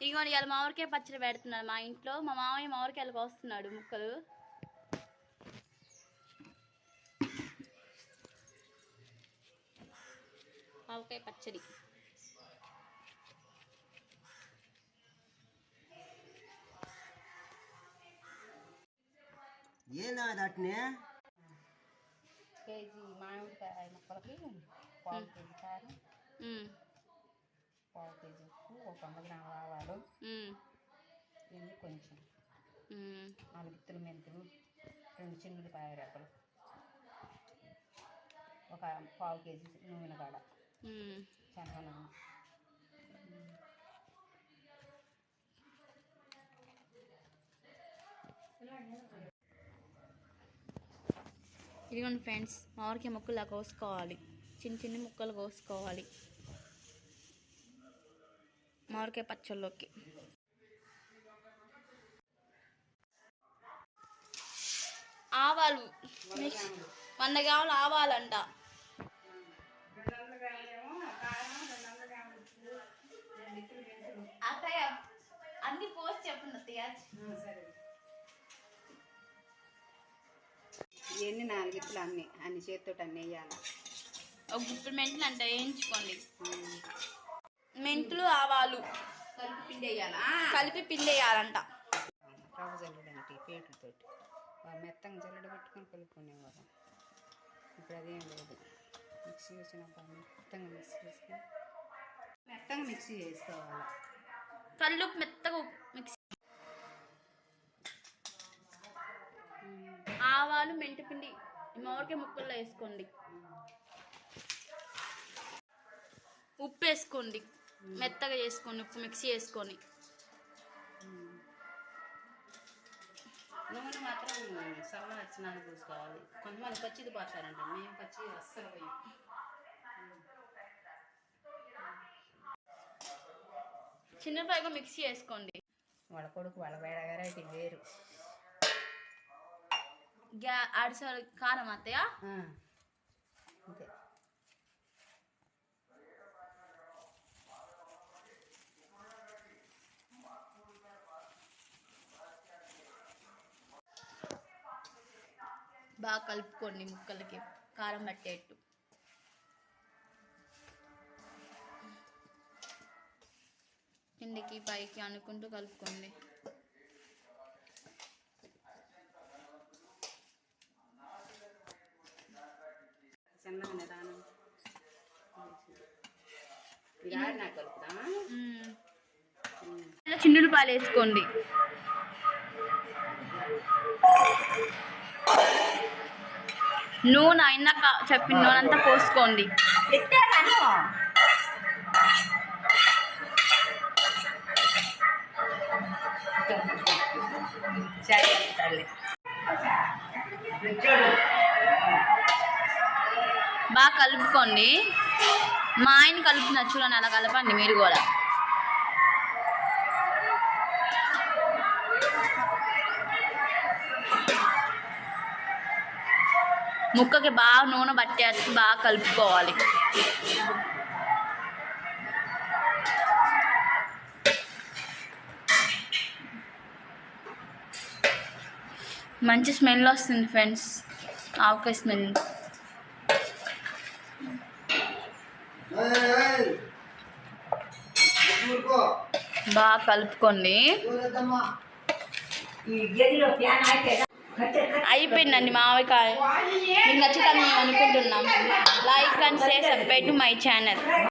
ఇగోండి ఇవాళ మామిడికాయ పచ్చడి పెడుతున్నాడు మా ఇంట్లో. మా మామయ్య మామిడికాయలకు వస్తున్నాడు ముక్కలు. మామిడికాయ పచ్చడి కేజీ మామిడికాయ ముక్కలకి పావు కేజీ కారం, పావు కేజీ ఉప్పు, ఒక 100 గ్రాముల ఆవాలు, ఇది కొంచెం 4 గుత్తులు మెంతులు, 2 చిన్నులపాయ రెక్కలు, ఒక పావు కేజీ నూనె కాడ శనగ నూనె. ఇదిగోండి ఫ్రెండ్స్, మామిడికాయ ముక్కలు కోసుకోవాలి, చిన్న చిన్న ముక్కలు కోసుకోవాలి మామిడికాయ పచ్చళ్ళలోకి. ఆవాలు 100 గ్రాములు ఆవాలంట. అత్తయ్య అన్ని పోసి చెప్పండి అత్తయ్య. ఇవన్నీ 4 గుత్తులు అన్ని చేతితో అన్నీ వేయాలి. ఒక గుప్పుడు మెంతులు అంట వేయించుకోండి. మెంతులు ఆవాలు కలిపి పిండి వేయాలంట. రవ్వ జల్లుడంటే పేటలతోటి మెత్తంగా జల్లెడ పెట్టుకొని కలుపుకునేవాళ్ళం. ఇప్పుడు అదేం లేదు. మిక్సీ వచ్చినప్పుడు మెత్తంగా మిక్సీ చేసుకోవాలి. కళ్ళు మెత్తగా మిక్సీ. ఆవాలు మెంతిపిండి మామిడికాయ ముక్కల్లో వేసుకోండి. ఉప్పు వేసుకోండి, మెత్తగా చేసుకోండి. ఉప్పు మిక్సీ వేసుకొని నూనె మాత్రం చల్లనచ్చినాక చూసుకోవాలి. కొంతమంది పచ్చిది పోతారంట, మేము పచ్చి అస్సలు పోయాం. చిన్నపాయగా మిక్సీ వేసుకోండి. వాళ్ళ కొడుకు వాళ్ళ వెరైటీ వేరు. అడిసారు కారం అత్తయ్య అంతే. బాగా కలుపుకోండి ముక్కలకి కారం పట్టేట్టు. కిందికి పైకి అనుకుంటూ కలుపుకోండి. చిన్నులపాయలు వేసుకోండి. నూనె ఇందాక చెప్పిన నూనె అంతా పోసుకోండి. బాగా కలుపుకోండి. మా ఆయన కలుపుతున్న చూడండి, అలా కలపండి మీరు కూడా. ముక్కకి బాగా నూనె పట్టేసి బాగా కలుపుకోవాలి. మంచి స్మెల్ వస్తుంది ఫ్రెండ్స్, ఆవకాయ స్మెల్. బాగా కలుపుకోండి. అయిపోయిందండి మామిడికాయ. మీకు నచ్చుతాను మేము అనుకుంటున్నాం. Like and share, subscribe to my channel.